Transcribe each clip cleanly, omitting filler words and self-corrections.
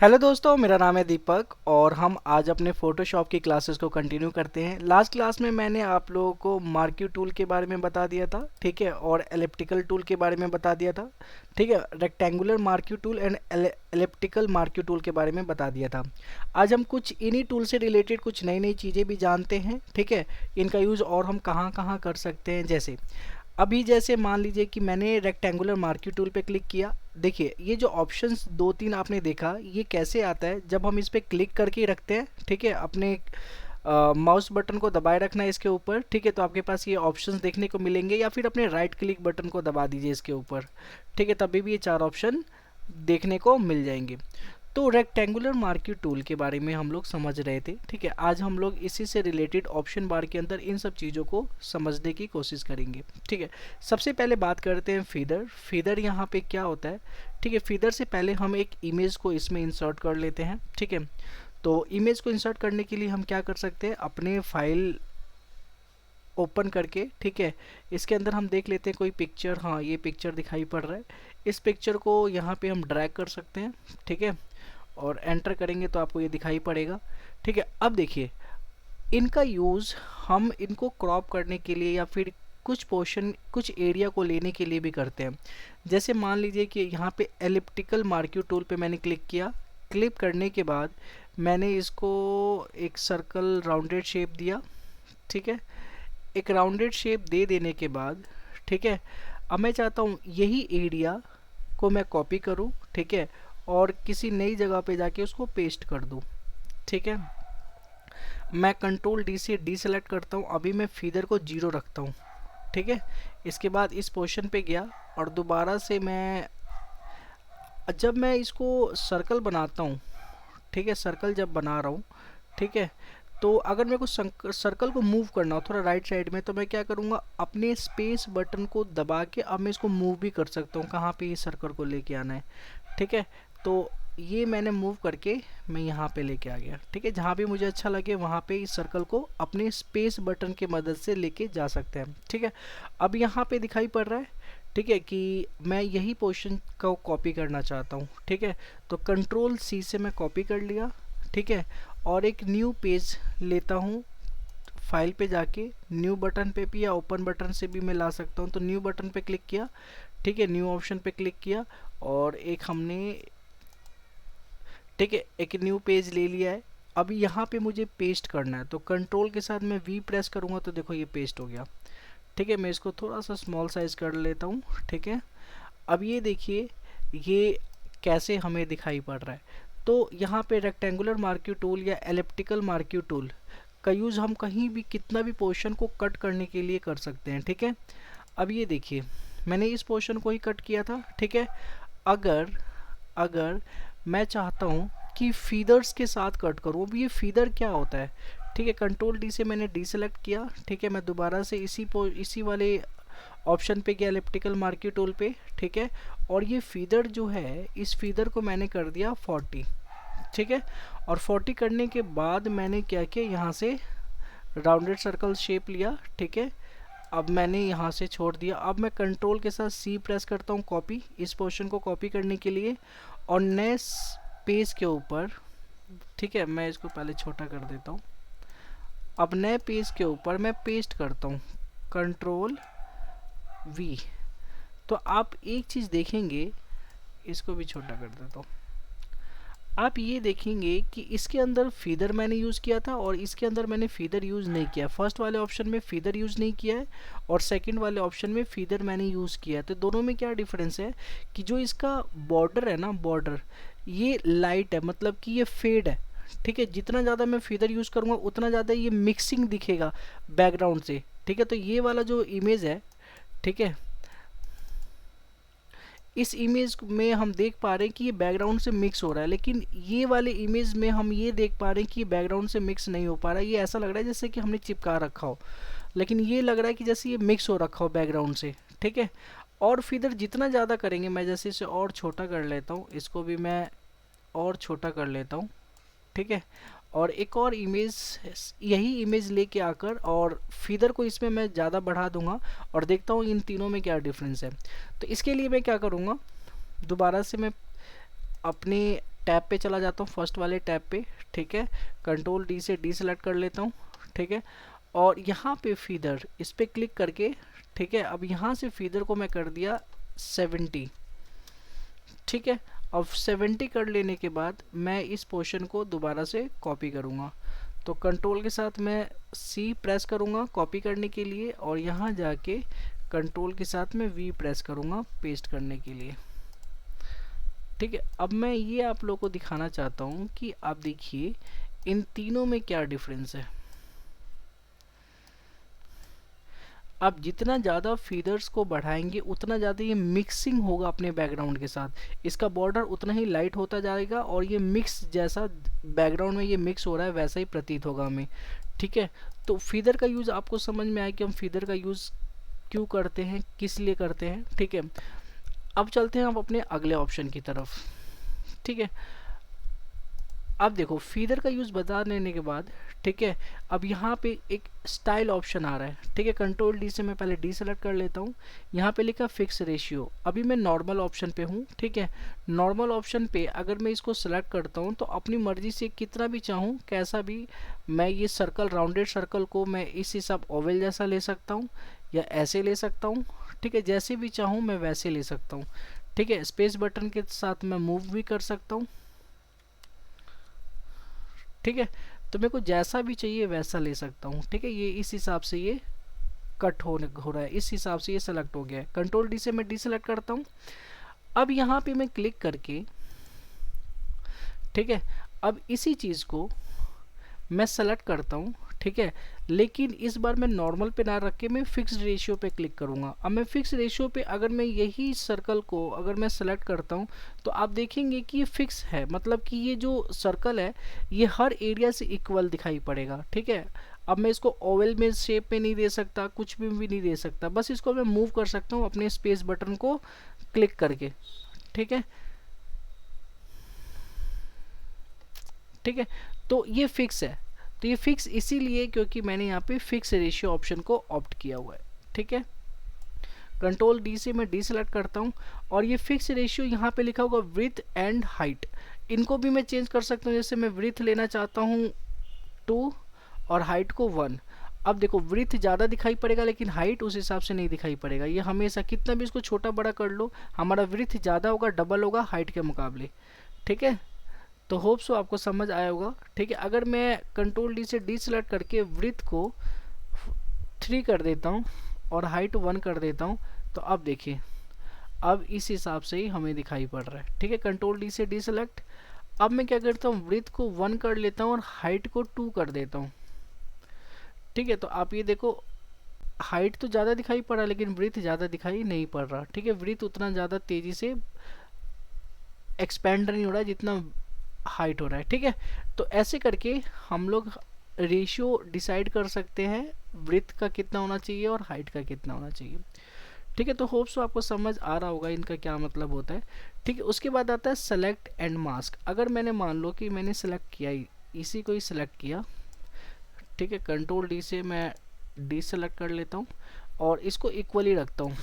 Hello दोस्तों, मेरा नाम है दीपक और हम आज अपने फ़ोटोशॉप की क्लासेस को कंटिन्यू करते हैं। लास्ट क्लास में मैंने आप लोगों को मार्क्यू टूल के बारे में बता दिया था, ठीक है, और एलिप्टिकल टूल के बारे में बता दिया था, ठीक है, rectangular marquee tool and elliptical marquee tool के बारे में बता दिया था। आज हम कुछ इन्हीं टूल से रिलेटेड कुछ नई नई चीज़ें भी जानते हैं, ठीक है, इनका यूज़ और हम कहाँ कहाँ कर सकते हैं। जैसे मान लीजिए कि मैंने रेक्टेंगुलर मार्क्यू टूल पे क्लिक किया। देखिए ये जो ऑप्शंस दो तीन आपने देखा, ये कैसे आता है जब हम इस पे क्लिक करके ही रखते हैं, ठीक है, अपने माउस बटन को दबाए रखना है इसके ऊपर, ठीक है, तो आपके पास ये ऑप्शंस देखने को मिलेंगे, या फिर अपने राइट क्लिक बटन को दबा दीजिए इसके ऊपर, ठीक है, तभी भी ये चार ऑप्शन देखने को मिल जाएंगे। तो रेक्टेंगुलर मार्क्यू टूल के बारे में हम लोग समझ रहे थे, ठीक है। आज हम लोग इसी से रिलेटेड ऑप्शन बार के अंदर इन सब चीज़ों को समझने की कोशिश करेंगे, ठीक है। सबसे पहले बात करते हैं फीदर। फीदर यहाँ पे क्या होता है, ठीक है। फीदर से पहले हम एक इमेज को इसमें इंसर्ट कर लेते हैं, ठीक है। तो इमेज को इंसर्ट करने के लिए हम क्या कर सकते हैं, अपने फाइल ओपन करके, ठीक है, इसके अंदर हम देख लेते हैं कोई पिक्चर। हाँ, ये पिक्चर दिखाई पड़ रहा है। इस पिक्चर को यहाँ पे हम ड्रैग कर सकते हैं, ठीक है, और एंटर करेंगे तो आपको ये दिखाई पड़ेगा, ठीक है। अब देखिए इनका यूज़ हम इनको क्रॉप करने के लिए या फिर कुछ पोर्शन कुछ एरिया को लेने के लिए भी करते हैं। जैसे मान लीजिए कि यहाँ पे एलिप्टिकल मार्क्यू टूल पे मैंने क्लिक किया। क्लिक करने के बाद मैंने इसको एक सर्कल राउंडेड शेप दिया, ठीक है। एक राउंडेड शेप दे देने के बाद, ठीक है, अब मैं चाहता हूँ यही एरिया को मैं कॉपी करूँ, ठीक है, और किसी नई जगह पे जाके उसको पेस्ट कर दूँ, ठीक है। मैं कंट्रोल डी से डी सेलेक्ट करता हूँ। अभी मैं फीदर को 0 रखता हूँ, ठीक है। इसके बाद इस पोर्शन पे गया और दोबारा से जब मैं इसको सर्कल बनाता हूँ, ठीक है, सर्कल जब बना रहा हूँ, ठीक है, तो अगर मेरे को सर्कल को मूव करना हो थोड़ा राइट साइड में, तो मैं क्या करूँगा, अपने स्पेस बटन को दबा के अब मैं इसको मूव भी कर सकता हूँ कहाँ पे ये सर्कल को लेके आना है, ठीक है। तो ये मैंने मूव करके मैं यहाँ पे लेके आ गया, ठीक है। जहाँ भी मुझे अच्छा लगे वहाँ पे इस सर्कल को अपने स्पेस बटन की मदद से लेके जा सकते हैं, ठीक है। अब यहाँ पे दिखाई पड़ रहा है, ठीक है, कि मैं यही पोर्शन को कॉपी करना चाहता हूँ, ठीक है। तो कंट्रोल सी से मैं कॉपी कर लिया, ठीक है, और एक न्यू पेज लेता हूँ। फाइल पे जाके न्यू बटन पे भी या ओपन बटन से भी मैं ला सकता हूँ। तो न्यू बटन पे क्लिक किया, ठीक है, न्यू ऑप्शन पे क्लिक किया और एक हमने, ठीक है, एक न्यू पेज ले लिया है। अभी यहाँ पे मुझे पेस्ट करना है, तो कंट्रोल के साथ मैं वी प्रेस करूँगा तो देखो ये पेस्ट हो गया, ठीक है। मैं इसको थोड़ा सा स्मॉल साइज कर लेता हूँ, ठीक है। अब ये देखिए ये कैसे हमें दिखाई पड़ रहा है। तो यहाँ पे रेक्टेंगुलर मार्क्यू टूल या एलिप्टिकल मार्क्यू टूल का यूज़ हम कहीं भी कितना भी पोर्शन को कट करने के लिए कर सकते हैं, ठीक है। अब ये देखिए मैंने इस पोर्शन को ही कट किया था, ठीक है। अगर अगर मैं चाहता हूँ कि फीदर्स के साथ कट करूँ, अब ये फीदर क्या होता है, ठीक है, कंट्रोल डी से मैंने डी सेलेक्ट किया, ठीक है। मैं दोबारा से इसी वाले ऑप्शन पे गया एलिप्टिकल मार्क्यू टूल पे, ठीक है, और ये फीदर जो है इस फीदर को मैंने कर दिया 40, ठीक है। और 40 करने के बाद मैंने क्या किया, यहाँ से राउंडेड सर्कल शेप लिया, ठीक है। अब मैंने यहाँ से छोड़ दिया। अब मैं कंट्रोल के साथ सी प्रेस करता हूँ कॉपी, इस पोर्शन को कॉपी करने के लिए, और नए पेज के ऊपर, ठीक है, मैं इसको पहले छोटा कर देता हूँ। अब नए पेज के ऊपर मैं पेस्ट करता हूँ, कंट्रोल वी। तो आप एक चीज़ देखेंगे, इसको भी छोटा कर देता हूँ। आप ये देखेंगे कि इसके अंदर फीदर मैंने यूज़ किया था और इसके अंदर मैंने फीदर यूज़ नहीं किया। फर्स्ट वाले ऑप्शन में फीदर यूज़ नहीं किया है और सेकंड वाले ऑप्शन में फीदर मैंने यूज़ किया है। तो दोनों में क्या डिफरेंस है कि जो इसका बॉर्डर है ना, बॉर्डर ये लाइट है, मतलब कि ये फेड है, ठीक है। जितना ज़्यादा मैं फीदर यूज़ करूँगा उतना ज़्यादा ये मिक्सिंग दिखेगा बैकग्राउंड से, ठीक है। तो ये वाला जो इमेज है, ठीक है, इस इमेज में हम देख पा रहे हैं कि ये बैकग्राउंड से मिक्स हो रहा है, लेकिन ये वाले इमेज में हम ये देख पा रहे हैं कि ये बैकग्राउंड से मिक्स नहीं हो पा रहा है। ये ऐसा लग रहा है जैसे कि हमने चिपका रखा हो, लेकिन ये लग रहा है कि जैसे ये मिक्स हो रखा हो बैकग्राउंड से, ठीक है। और फिर जितना ज़्यादा करेंगे, मैं जैसे इसे और छोटा कर लेता हूँ, इसको भी मैं और छोटा कर लेता हूँ, ठीक है। और एक और इमेज, यही इमेज लेके आकर और फीदर को इसमें मैं ज़्यादा बढ़ा दूंगा और देखता हूँ इन तीनों में क्या डिफरेंस है। तो इसके लिए मैं क्या करूँगा, दोबारा से मैं अपने टैब पे चला जाता हूँ, फर्स्ट वाले टैब पे, ठीक है। कंट्रोल डी से डी सेलेक्ट कर लेता हूँ, ठीक है। और यहाँ पे फीदर, इस पे क्लिक करके, ठीक है, अब यहाँ से फीदर को मैं कर दिया 70, ठीक है। अब 70 कर लेने के बाद मैं इस पोर्शन को दोबारा से कॉपी करूँगा, तो कंट्रोल के साथ मैं सी प्रेस करूँगा कॉपी करने के लिए, और यहाँ जाके कंट्रोल के साथ मैं वी प्रेस करूँगा पेस्ट करने के लिए, ठीक है। अब मैं ये आप लोगों को दिखाना चाहता हूँ कि आप देखिए इन तीनों में क्या डिफरेंस है। आप जितना ज़्यादा फीदर्स को बढ़ाएंगे उतना ज़्यादा ये मिक्सिंग होगा अपने बैकग्राउंड के साथ, इसका बॉर्डर उतना ही लाइट होता जाएगा और ये मिक्स जैसा बैकग्राउंड में ये मिक्स हो रहा है वैसा ही प्रतीत होगा हमें, ठीक है। तो फीदर का यूज़ आपको समझ में आया कि हम फीदर का यूज़ क्यों करते हैं, किस लिए करते हैं, ठीक है। अब चलते हैं हम अपने अगले ऑप्शन की तरफ, ठीक है। अब देखो फीदर का यूज़ बता देने के बाद, ठीक है, अब यहाँ पे एक स्टाइल ऑप्शन आ रहा है, ठीक है। कंट्रोल डी से मैं पहले डी सेलेक्ट कर लेता हूँ, यहाँ पे लिखा फिक्स रेशियो, अभी मैं नॉर्मल ऑप्शन पे हूँ, ठीक है। नॉर्मल ऑप्शन पे अगर मैं इसको सेलेक्ट करता हूँ तो अपनी मर्जी से कितना भी चाहूँ कैसा भी मैं ये सर्कल, राउंडेड सर्कल को मैं इस हिसाब ओवल जैसा ले सकता हूँ या ऐसे ले सकता हूँ, ठीक है। जैसे भी चाहूँ मैं वैसे ले सकता हूँ, ठीक है। स्पेस बटन के साथ मैं मूव भी कर सकता हूँ, ठीक है। तो मेरे को जैसा भी चाहिए वैसा ले सकता हूँ, ठीक है। ये इस हिसाब से ये कट हो रहा है, इस हिसाब से ये सेलेक्ट हो गया है। कंट्रोल डी से मैं डी सेलेक्ट करता हूँ। अब यहाँ पे मैं क्लिक करके, ठीक है, अब इसी चीज़ को मैं सेलेक्ट करता हूँ, ठीक है। लेकिन इस बार मैं नॉर्मल पे ना रख के मैं फिक्स रेशियो पे क्लिक करूँगा। अब मैं फिक्स रेशियो पे अगर मैं यही सर्कल को अगर मैं सेलेक्ट करता हूँ तो आप देखेंगे कि ये फिक्स है, मतलब कि ये जो सर्कल है ये हर एरिया से इक्वल दिखाई पड़ेगा, ठीक है। अब मैं इसको ओवल में शेप में नहीं दे सकता, कुछ भी नहीं दे सकता, बस इसको मैं मूव कर सकता हूँ अपने स्पेस बटन को क्लिक करके, ठीक है, ठीक है। तो ये फिक्स है, तो ये फिक्स इसीलिए क्योंकि मैंने यहाँ पे फिक्स रेशियो ऑप्शन को ऑप्ट किया हुआ है, ठीक है। कंट्रोल डी से मैं डी सेलेक्ट करता हूँ और ये फिक्स रेशियो यहाँ पे लिखा होगा विड्थ एंड हाइट, इनको भी मैं चेंज कर सकता हूँ। जैसे मैं विड्थ लेना चाहता हूँ 2 और हाइट को 1। अब देखो विड्थ ज़्यादा दिखाई पड़ेगा लेकिन हाइट उस हिसाब से नहीं दिखाई पड़ेगा, ये हमेशा कितना भी इसको छोटा बड़ा कर लो हमारा विड्थ ज़्यादा होगा, डबल होगा हाइट के मुकाबले, ठीक है। तो होप सो आपको समझ आया होगा, ठीक है। अगर मैं कंट्रोल डी से डी सेलेक्ट करके विड्थ को 3 कर देता हूँ और हाइट 1 कर देता हूँ तो अब देखिए अब इस हिसाब से ही हमें दिखाई पड़ रहा है, ठीक है। कंट्रोल डी से डी सेलेक्ट, अब मैं क्या करता हूँ विड्थ को 1 कर लेता हूँ और हाइट को 2 कर देता हूँ, ठीक है। तो आप ये देखो हाइट तो ज़्यादा दिखाई पड़ा लेकिन विड्थ ज़्यादा दिखाई नहीं पड़ रहा, ठीक है। विड्थ उतना ज़्यादा तेज़ी से एक्सपेंड नहीं हो रहा है जितना हाइट हो रहा है, ठीक है। तो ऐसे करके हम लोग रेशियो डिसाइड कर सकते हैं विड्थ का कितना होना चाहिए और हाइट का कितना होना चाहिए, ठीक है। तो होप सो आपको समझ आ रहा होगा इनका क्या मतलब होता है, ठीक है। उसके बाद आता है सेलेक्ट एंड मास्क। अगर मैंने मान लो कि मैंने सेलेक्ट किया इसी को ही सेलेक्ट किया, ठीक है, कंट्रोल डी से मैं डी सेलेक्ट कर लेता हूँ और इसको इक्वली रखता हूँ,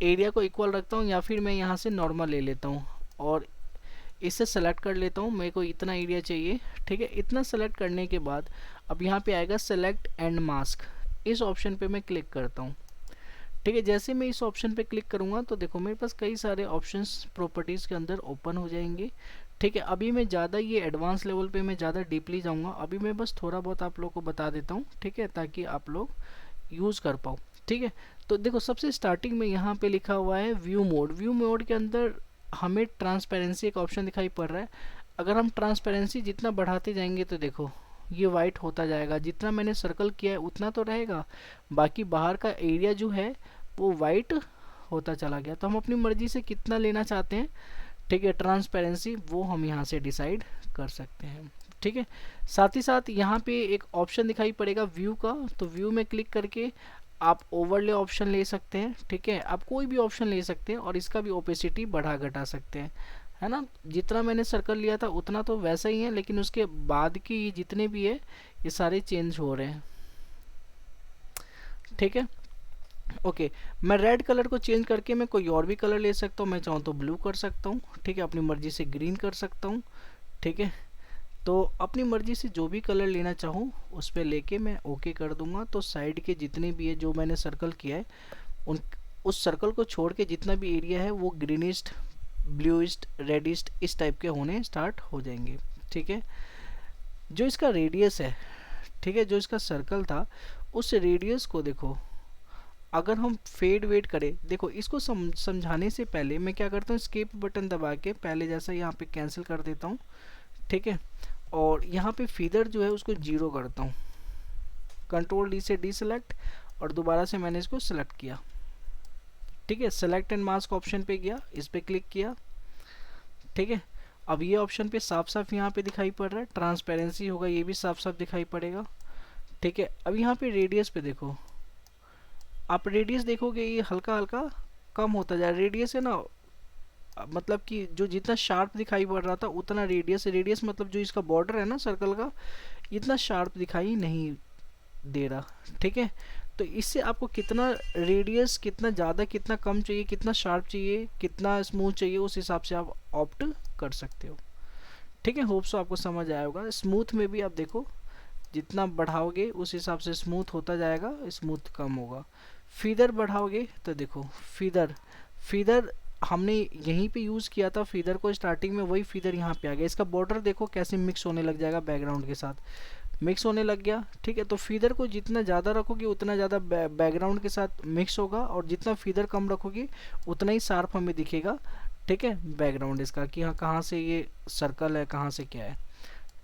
एरिया को इक्वल रखता हूँ, या फिर मैं यहाँ से नॉर्मल ले लेता हूँ और इसे सेलेक्ट कर लेता हूँ। मेरे को इतना एरिया चाहिए, ठीक है। इतना सेलेक्ट करने के बाद अब यहाँ पे आएगा सेलेक्ट एंड मास्क, इस ऑप्शन पे मैं क्लिक करता हूँ, ठीक है। जैसे मैं इस ऑप्शन पे क्लिक करूँगा तो देखो मेरे पास कई सारे ऑप्शंस प्रॉपर्टीज़ के अंदर ओपन हो जाएंगे, ठीक है। अभी मैं ज़्यादा ये एडवांस लेवल पे मैं ज़्यादा डीपली जाऊँगा, अभी मैं बस थोड़ा बहुत आप लोग को बता देता हूँ, ठीक है, ताकि आप लोग यूज़ कर पाओ, ठीक है। तो देखो सबसे स्टार्टिंग में यहाँ पे लिखा हुआ है व्यू मोड। व्यू मोड के अंदर हमें ट्रांसपेरेंसी एक ऑप्शन दिखाई पड़ रहा है। अगर हम ट्रांसपेरेंसी जितना बढ़ाते जाएंगे तो देखो ये वाइट होता जाएगा, जितना मैंने सर्कल किया है उतना तो रहेगा, बाकी बाहर का एरिया जो है वो वाइट होता चला गया। तो हम अपनी मर्जी से कितना लेना चाहते हैं, ठीक है, ट्रांसपेरेंसी वो हम यहाँ से डिसाइड कर सकते हैं, ठीक है। साथ ही साथ यहाँ पे एक ऑप्शन दिखाई पड़ेगा व्यू का, तो व्यू में क्लिक करके आप ओवरले ऑप्शन ले सकते हैं, ठीक है। आप कोई भी ऑप्शन ले सकते हैं और इसका भी ओपेसिटी बढ़ा घटा सकते हैं, है ना। जितना मैंने सर्कल लिया था उतना तो वैसा ही है लेकिन उसके बाद की जितने भी है ये सारे चेंज हो रहे हैं, ठीक है। ओके, मैं रेड कलर को चेंज करके मैं कोई और भी कलर ले सकता हूँ, मैं चाहूँ तो ब्लू कर सकता हूँ, ठीक है, अपनी मर्जी से ग्रीन कर सकता हूँ, ठीक है। तो अपनी मर्जी से जो भी कलर लेना चाहूँ उस पर लेके मैं ओके कर दूंगा। तो साइड के जितने भी है जो मैंने सर्कल किया है, उन उस सर्कल को छोड़ के जितना भी एरिया है वो ग्रीनिस्ट, ब्लूइस्ट, रेडिस्ट इस टाइप के होने स्टार्ट हो जाएंगे, ठीक है। जो इसका रेडियस है, ठीक है, जो इसका सर्कल था उस रेडियस को देखो, अगर हम फेड वेट करें, देखो इसको समझाने से पहले मैं क्या करता हूँ, स्केप बटन दबा के पहले जैसा यहाँ पे कैंसिल कर देता हूँ, ठीक है। और यहाँ पे फीदर जो है उसको जीरो करता हूँ, कंट्रोल डी से डी सेलेक्ट, और दोबारा से मैंने इसको सेलेक्ट किया, ठीक है। सेलेक्ट एंड मास्क ऑप्शन पे गया, इस पे क्लिक किया, ठीक है। अब ये ऑप्शन पे साफ साफ यहाँ पे दिखाई पड़ रहा है, ट्रांसपेरेंसी होगा ये भी साफ साफ दिखाई पड़ेगा, ठीक है। अब यहाँ पे रेडियस पे देखो, आप रेडियस देखोगे ये हल्का हल्का कम होता जा रहा है, रेडियस है ना, मतलब कि जो जितना शार्प दिखाई पड़ रहा था उतना रेडियस, रेडियस मतलब जो इसका बॉर्डर है ना सर्कल का, इतना शार्प दिखाई नहीं दे रहा, ठीक है। तो इससे आपको कितना रेडियस, कितना ज़्यादा कितना कम चाहिए, कितना शार्प चाहिए, कितना स्मूथ चाहिए, उस हिसाब से आप ऑप्ट कर सकते हो, ठीक है। होप सो आपको समझ आया होगा। स्मूथ में भी आप देखो, जितना बढ़ाओगे उस हिसाब से स्मूथ होता जाएगा, स्मूथ कम होगा। फीदर बढ़ाओगे तो देखो, फीदर फीदर हमने यहीं पे यूज़ किया था फीदर को स्टार्टिंग में, वही फीदर यहाँ पे आ गया। इसका बॉर्डर देखो कैसे मिक्स होने लग जाएगा, बैकग्राउंड के साथ मिक्स होने लग गया, ठीक है। तो फीदर को जितना ज़्यादा रखोगे उतना ज़्यादा बैकग्राउंड के साथ मिक्स होगा, और जितना फीदर कम रखोगे उतना ही शार्प हमें दिखेगा, ठीक है, बैकग्राउंड इसका, कि हाँ कहाँ से ये सर्कल है, कहाँ से क्या है,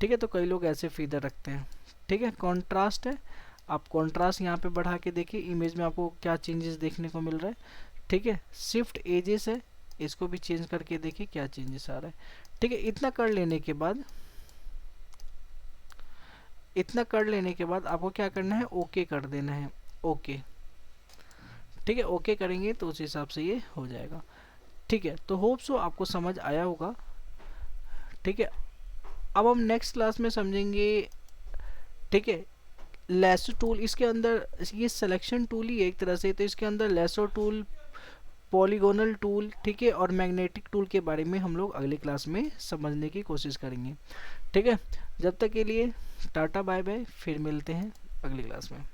ठीक है। तो कई लोग ऐसे फीदर रखते हैं, ठीक है। कॉन्ट्रास्ट है, आप कॉन्ट्रास्ट यहाँ पे बढ़ा के देखिए इमेज में आपको क्या चेंजेस देखने को मिल रहा है, ठीक है। शिफ्ट एजेस है, इसको भी चेंज करके देखिए क्या चेंजेस आ रहा है, ठीक है। इतना कर लेने के बाद आपको क्या करना है, ओके कर देना है, ओके, ठीक है। ओके करेंगे तो उस हिसाब से ये हो जाएगा, ठीक है। तो होप सो आपको समझ आया होगा, ठीक है। अब हम नेक्स्ट क्लास में समझेंगे, ठीक है, लेसो टूल। इसके अंदर ये सिलेक्शन टूल ही है एक तरह से, तो इसके अंदर लेसो टूल, पॉलीगोनल टूल, ठीक है, और मैग्नेटिक टूल के बारे में हम लोग अगले क्लास में समझने की कोशिश करेंगे, ठीक है। जब तक के लिए टाटा बाय बाय, फिर मिलते हैं अगली क्लास में।